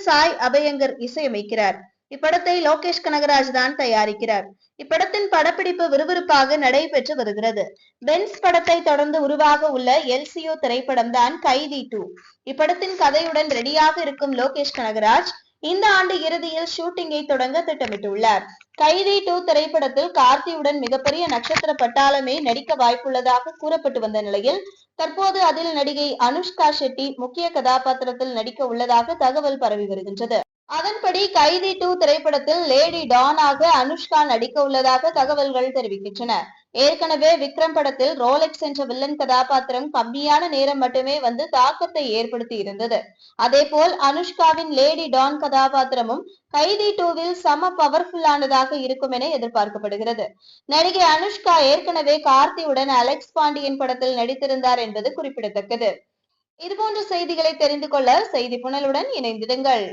சாய் அபயங்கர் இசையமைக்கிறார். இப்படத்தை லோகேஷ் கனகராஜ் தான் தயாரிக்கிறார். இப்படத்தின் படப்பிடிப்பு விறுவிறுப்பாக நடைபெற்று வருகிறது. பென்ஸ் படத்தை தொடர்ந்து உருவாக உள்ள LCO திரைப்படம் தான் கைதி 2. இப்படத்தின் கதையுடன் ரெடியாக இருக்கும் லோகேஷ் கனகராஜ் இந்த ஆண்டு இறுதியில் ஷூட்டிங்கை தொடங்க திட்டமிட்டுள்ளார். கைதி 2 திரைப்படத்தில் கார்த்தியுடன் மிகப்பெரிய நட்சத்திர பட்டாளமே நடிக்க வாய்ப்புள்ளதாக கூறப்பட்டு வந்த நிலையில் தற்போது அதில் நடிகை அனுஷ்கா ஷெட்டி முக்கிய கதாபாத்திரத்தில் நடிக்க உள்ளதாக தகவல் பரவி வருகின்றது. அதன்படி கைதி 2 திரைப்படத்தில் லேடி டானாக அனுஷ்கா நடிக்க உள்ளதாக தகவல்கள் தெரிவிக்கின்றன. ஏற்கனவே விக்ரம் படத்தில் ரோலெக்ஸ் என்ற வில்லன் கதாபாத்திரம் கம்மியான நேரம் மட்டுமே வந்து தாக்கத்தை ஏற்படுத்தி இருந்தது. அதேபோல் அனுஷ்காவின் லேடி டான் கதாபாத்திரமும் கைதி 2வில் சம பவர்ஃபுல்லானதாக இருக்கும் என எதிர்பார்க்கப்படுகிறது. நடிகை அனுஷ்கா ஏற்கனவே கார்த்தியுடன் அலெக்ஸ் பாண்டியன் படத்தில் நடித்திருந்தார் என்பது குறிப்பிடத்தக்கது. இதுபோன்ற செய்திகளை தெரிந்து கொள்ள செய்தி புனலுடன் இணைந்திடுங்கள்.